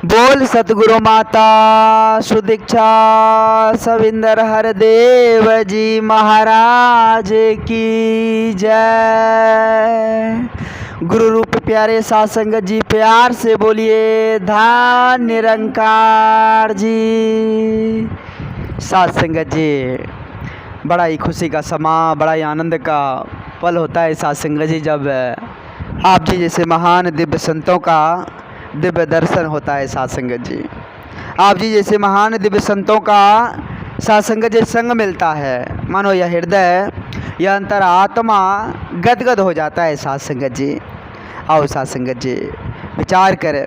बोल सतगुरु माता सुदीक्षा सविंदर हरदेव जी महाराज की जय। गुरु रूप प्यारे साध संगत जी प्यार से बोलिए धन निरंकार जी। साध संगत जी, बड़ा ही खुशी का समा, बड़ा ही आनंद का पल होता है साध संगत जी जब आप जी जैसे महान दिव्य संतों का दिव्य दर्शन होता है। साध संगत जी, आप जी जैसे महान दिव्य संतों का साध संगत जी संग मिलता है, मानो यह हृदय, यह अंतर आत्मा गदगद हो जाता है। साध संगत जी, आओ साध संगत जी विचार करें।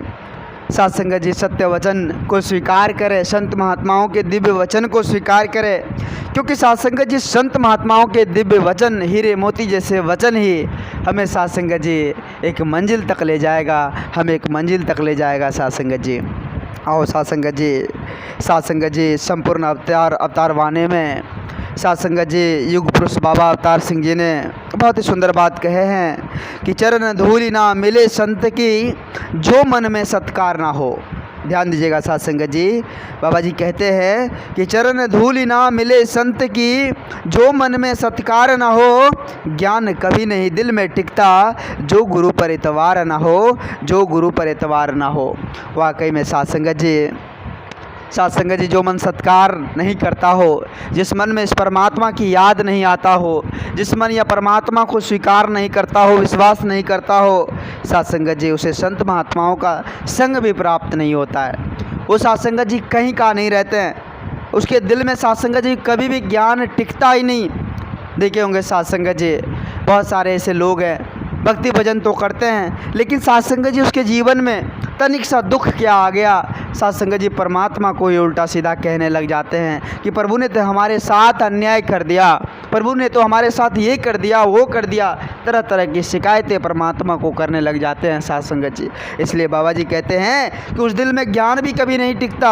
साध संगत जी सत्य वचन को स्वीकार करें, संत महात्माओं के दिव्य वचन को स्वीकार करें, क्योंकि साध संगत जी संत महात्माओं के दिव्य वचन, हीरे मोती जैसे वचन ही हमें साध संगत जी एक मंजिल तक ले जाएगा, हमें एक मंजिल तक ले जाएगा। साध संगत जी, आओ साध संगत जी। साध संगत जी संपूर्ण अवतार वाणी में साध संगत जी युग पुरुष बाबा अवतार सिंह जी ने बहुत ही सुंदर बात कहे हैं कि चरण धूलि ना मिले संत की, जो मन में सत्कार ना हो। ध्यान दीजिएगा साध संगत जी, बाबा जी कहते हैं कि चरण धूलि ना मिले संत की, जो मन में सत्कार ना हो। ज्ञान कभी नहीं दिल में टिकता, जो गुरु पर एतवार ना हो, जो गुरु पर एतवार ना हो। वाकई में साध संगत जी, साध संगत जी जो मन सत्कार नहीं करता हो, जिस मन में इस परमात्मा की याद नहीं आता हो, जिस मन या परमात्मा को स्वीकार नहीं करता हो, विश्वास नहीं करता हो, साध संगत जी उसे संत महात्माओं का संग भी प्राप्त नहीं होता है। वो साध संगत जी कहीं का नहीं रहते हैं, उसके दिल में साध संगत जी कभी भी ज्ञान टिकता ही नहीं। देखे होंगे साध संगत जी, बहुत सारे ऐसे लोग हैं भक्ति भजन तो करते हैं, लेकिन साध संगत जी उसके जीवन में तनिक सा दुख क्या आ गया, साध संगत जी परमात्मा को ही उल्टा सीधा कहने लग जाते हैं कि प्रभु ने तो हमारे साथ अन्याय कर दिया, प्रभु ने तो हमारे साथ ये कर दिया, वो कर दिया। तरह तरह की शिकायतें परमात्मा को करने लग जाते हैं साध संगत जी। इसलिए बाबा जी कहते हैं कि उस दिल में ज्ञान भी कभी नहीं टिकता,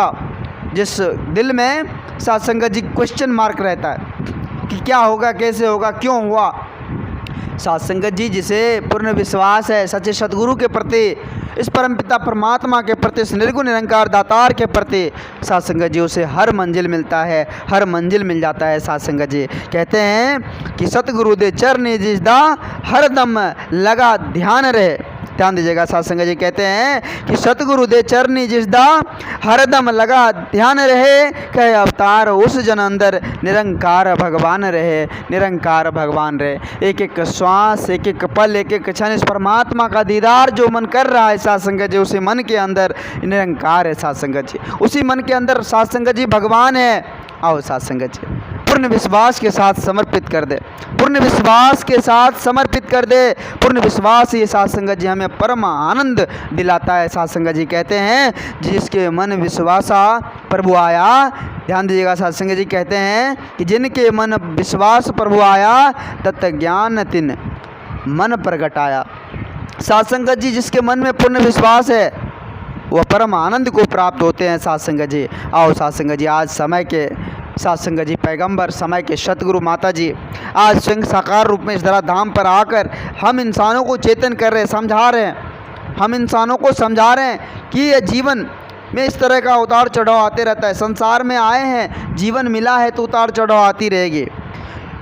जिस दिल में साध संगत जी क्वेश्चन मार्क रहता है कि क्या होगा, कैसे होगा, क्यों हुआ। साध संगत जी जिसे पूर्ण विश्वास है सच्चे सतगुरु के प्रति, इस परमपिता परमात्मा के प्रति, इस निर्गुण निरंकार दातार के प्रति, साध संगत जी उसे हर मंजिल मिलता है, हर मंजिल मिल जाता है। साध संगत जी कहते हैं कि सतगुरु दे चरनी जिसदा हर दम लगा ध्यान रहे। ध्यान दीजिएगा, साध संगत जी कहते हैं कि सतगुरु दे चरनी जिसदा हरदम लगा ध्यान रहे, कहे अवतार उस जन अंदर निरंकार भगवान रहे, निरंकार भगवान रहे। एक एक श्वास, एक एक पल, एक एक क्षण इस परमात्मा का दीदार जो मन कर रहा है साध संगत जी, उसी मन के अंदर निरंकार है साध संगत जी, उसी मन के अंदर साध संगत जी भगवान है। आओ साध संगत जी पूर्ण विश्वास के साथ समर्पित कर दे, पूर्ण विश्वास के साथ समर्पित कर दे। पूर्ण विश्वास ये साध संगत जी हमें परम आनंद दिलाता है। साध संगत जी कहते हैं जिसके मन विश्वासा प्रभु आया। ध्यान दीजिएगा, साध संगत जी कहते हैं कि जिनके मन विश्वास प्रभु आया, तत् ज्ञान तिन मन प्रगट आया। साध संगत जी जिसके मन में पूर्ण विश्वास है वह परम आनंद को प्राप्त होते हैं। साध संगत जी, आओ साध संगत जी आज समय के साध संगत जी पैगंबर, समय के सतगुरु माता जी आज स्वयं साकार रूप में इस धरा धाम पर आकर हम इंसानों को चेतन कर रहे हैं, समझा रहे हैं। हम इंसानों को समझा रहे हैं कि ये जीवन में इस तरह का उतार चढ़ाव आते रहता है। संसार में आए हैं, जीवन मिला है तो उतार चढ़ाव आती रहेगी।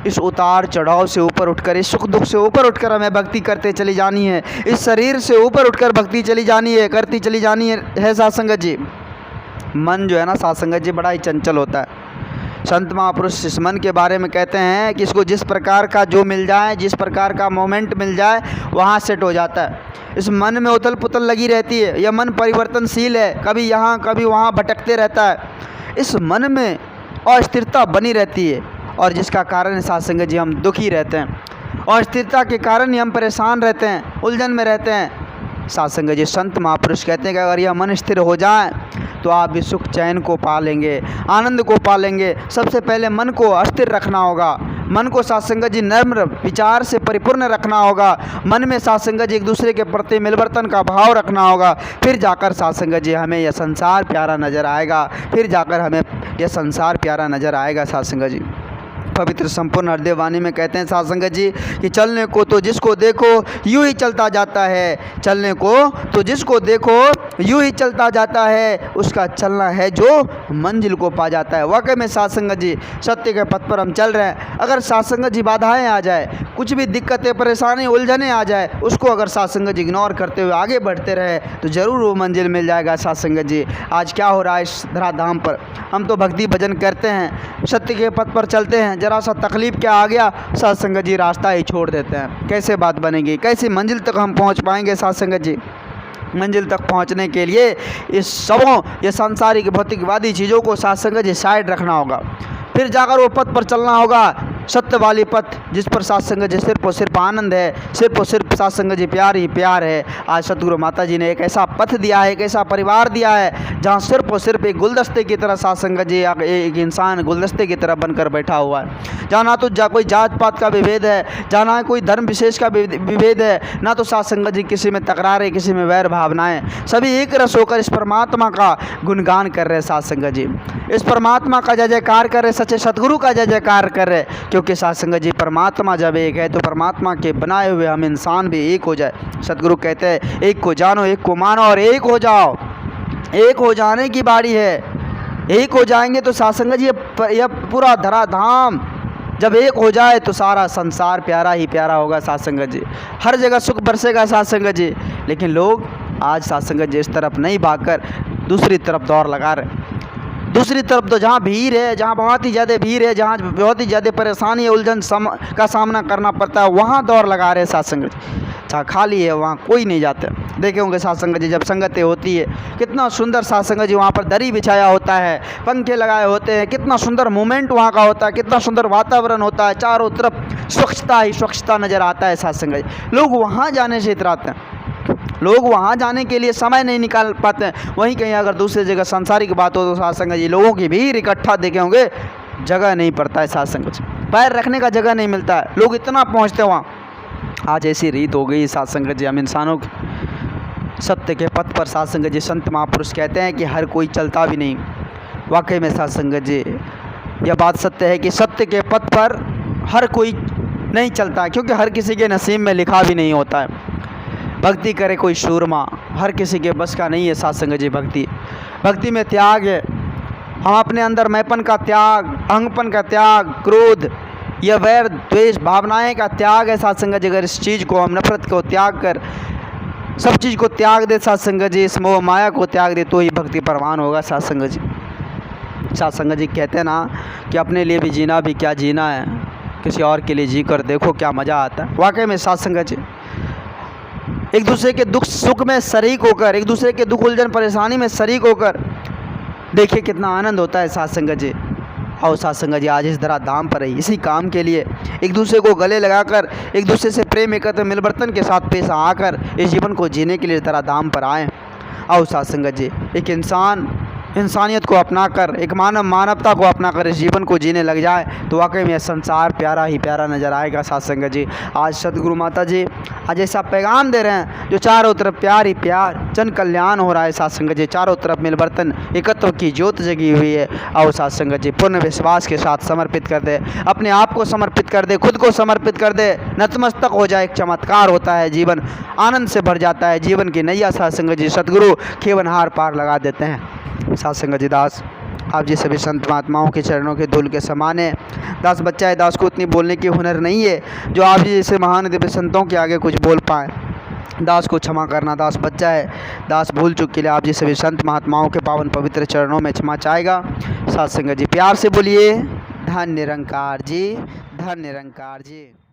इस उतार चढ़ाव से ऊपर उठकर, इस सुख दुख से ऊपर उठकर हमें भक्ति करते चली जानी है। इस शरीर से ऊपर उठकर भक्ति चली जानी है, करती चली जानी है साध संगत जी। मन जो है ना साध संगत जी बड़ा ही चंचल होता है। संत महापुरुष इस मन के बारे में कहते हैं कि इसको जिस प्रकार का जो मिल जाए, जिस प्रकार का मोमेंट मिल जाए वहाँ सेट हो जाता है। इस मन में उथल पुथल लगी रहती है, यह मन परिवर्तनशील है, कभी यहाँ कभी वहाँ भटकते रहता है। इस मन में अस्थिरता बनी रहती है और जिसका कारण साध संगत जी हम दुखी रहते हैं, और स्थिरता के कारण ही हम परेशान रहते हैं, उलझन में रहते हैं। साध संगत जी संत महापुरुष कहते हैं कि अगर यह मन स्थिर हो जाए तो आप भी सुख चैन को पा लेंगे, आनंद को पा लेंगे। सबसे पहले मन को अस्थिर रखना होगा, मन को साध संगत जी नम्र विचार से परिपूर्ण रखना होगा। मन में साध संगत जी एक दूसरे के प्रति मिलवर्तन का भाव रखना होगा। फिर जाकर साध संगत जी हमें यह संसार प्यारा नज़र आएगा, फिर जाकर हमें यह संसार प्यारा नज़र आएगा। साध संगत जी पवित्र संपूर्ण हृदय वाणी में कहते हैं साध संगत जी कि चलने को तो जिसको देखो यूं ही चलता जाता है, चलने को तो जिसको देखो यूं ही चलता जाता है, उसका चलना है जो मंजिल को पा जाता है। वाकई में साध संगत जी सत्य के पथ पर हम चल रहे हैं। अगर साध संगत जी बाधाएं आ जाए, कुछ भी दिक्कतें परेशानी उलझने आ जाए, उसको अगर साध संगत जी इग्नोर करते हुए आगे बढ़ते रहे तो ज़रूर वो मंजिल मिल जाएगा। साध संगत जी आज क्या हो रहा है इस धराधाम पर, हम तो भक्ति भजन करते हैं, सत्य के पथ पर चलते हैं, जरा सा तकलीफ क्या आ गया साध संगत जी रास्ता ही छोड़ देते हैं। कैसे बात बनेगी, कैसी मंजिल तक हम पहुंच पाएंगे साध संगत जी। मंजिल तक पहुंचने के लिए इस सबों ये सांसारिक भौतिकवादी चीज़ों को साध संगत जी साइड रखना होगा, फिर जाकर वो पथ पर चलना होगा, सत्य वाली पथ जिस पर साध संगत जी सिर्फ और सिर्फ आनंद है, सिर्फ और सिर्फ साध संगत जी प्यार ही प्यार है। आज सतगुरु माता जी ने एक ऐसा पथ दिया है, एक ऐसा परिवार दिया है जहाँ सिर्फ और सिर्फ एक गुलदस्ते की तरह साध संगत जी एक इंसान गुलदस्ते की तरह बनकर बैठा हुआ है। जहाँ ना तो कोई जात पात का विभेद है, जहाँ ना कोई धर्म विशेष का विभेद है, ना तो साध संगत जी किसी में तकरारें, किसी में वैर भावनाएं, सभी एक रस होकर इस परमात्मा का गुणगान कर रहे हैं। साध संगत जी इस परमात्मा का जय जयकार कर रहे, सच्चे सतगुरु का जय जयकार कर रहे, क्योंकि साध संगत जी परमात्मा जब एक है तो परमात्मा के बनाए हुए हम इंसान भी एक हो जाए। सतगुरु कहते हैं एक को जानो, एक को मानो और एक हो जाओ। एक हो जाने की बारी है, एक हो जाएंगे तो साध संगत जी यह पूरा धराधाम जब एक हो जाए तो सारा संसार प्यारा ही प्यारा होगा। साध संगत जी हर जगह सुख बरसेगा साध संगत जी। लेकिन लोग आज साध संगत जी इस तरफ नहीं भागकर दूसरी तरफ दौड़ लगा रहे। दूसरी तरफ तो जहाँ भीड़ है, जहाँ बहुत ही ज़्यादा भीड़ है, जहाँ बहुत ही ज़्यादा परेशानी उलझन का सामना करना पड़ता है, वहाँ दौड़ लगा रहे साध संगत जी। जहाँ खाली है वहाँ कोई नहीं जाता। देखे होंगे साध संगत जी जब संगतें होती है कितना सुंदर साध संगत जी वहाँ पर दरी बिछाया होता है, पंखे लगाए होते हैं, कितना सुंदर मोमेंट वहाँ का होता है, कितना सुंदर वातावरण होता है, चारों तरफ स्वच्छता ही स्वच्छता नज़र आता है। साध संगत जी लोग वहाँ जाने से इतराते हैं, लोग वहाँ जाने के लिए समय नहीं निकाल पाते हैं। वहीं कहीं अगर दूसरी जगह संसारिक बात हो तो साध संगत जी लोगों की भीड़ इकट्ठा देखे होंगे, जगह नहीं पड़ता है साध संगत जी, पैर रखने का जगह नहीं मिलता है, लोग इतना पहुँचते हैं वहाँ। आज ऐसी रीत हो गई साध संगत जी हम इंसानों की। सत्य के पथ पर साध संगत जी संत महापुरुष कहते हैं कि हर कोई चलता भी नहीं। वाकई में साध संगत जी यह बात सत्य है कि सत्य के पथ पर हर कोई नहीं चलता, क्योंकि हर किसी के नसीब में लिखा भी नहीं होता है। भक्ति करे कोई शूरमा, हर किसी के बस का नहीं है साध संगत जी। भक्ति में त्याग है, हम अपने अंदर मैंपन का त्याग, अहंगपन का त्याग, क्रोध या वैर द्वेष भावनाएं का त्याग है साध संगत जी। अगर इस चीज़ को हम नफरत को त्याग कर सब चीज़ को त्याग दे साध संगत जी, इस मोह माया को त्याग दे तो ही भक्ति परवान होगा साध संगत जी। साध संगत जी कहते हैं ना कि अपने लिए भी जीना भी क्या जीना है, किसी और के लिए जी कर देखो क्या मज़ा आता है। वाकई में साध संगत जी एक दूसरे के दुख सुख में शरीक होकर, एक दूसरे के दुख उलझन परेशानी में शरीक होकर देखिए कितना आनंद होता है साध संगत जी। और साध संगत जी आज इस धराधाम पर है इसी काम के लिए, एक दूसरे को गले लगाकर, एक दूसरे से प्रेम एकत्र मिलवर्तन के साथ पेश आकर इस जीवन को जीने के लिए धराधाम पर आए। और साध संगत जी एक इंसानियत को अपनाकर, एक मानवता को अपनाकर इस जीवन को जीने लग जाए तो वाकई में संसार प्यारा ही प्यारा नज़र आएगा। साध संगत जी आज सतगुरु माता जी आज ऐसा पैगाम दे रहे हैं जो चारों तरफ प्यार ही प्यार, जन कल्याण हो रहा है। साध संगत जी चारों तरफ मिलवर्तन एकत्व की ज्योत जगी हुई है। और साध संगत जी पूर्ण विश्वास के साथ समर्पित कर दे, अपने आप को समर्पित कर दे, खुद को समर्पित कर दे, नतमस्तक हो जाए। एक चमत्कार होता है, जीवन आनंद से भर जाता है। जीवन की नैया साध संगत जी सतगुरु खेवनहार पार लगा देते हैं। साध संगत जी दास आप जी सभी संत महात्माओं के चरणों के धूल के समान है। दास बच्चा है, दास को उतनी बोलने की हुनर नहीं है जो आप जी जैसे महान दिव्य संतों के आगे कुछ बोल पाए। दास को क्षमा करना, दास बच्चा है, दास भूल चुक के लिए आप जी सभी संत महात्माओं के पावन पवित्र चरणों में क्षमा चाहेगा। साध संगत जी प्यार से बोलिए धन निरंकार जी, धन निरंकार जी।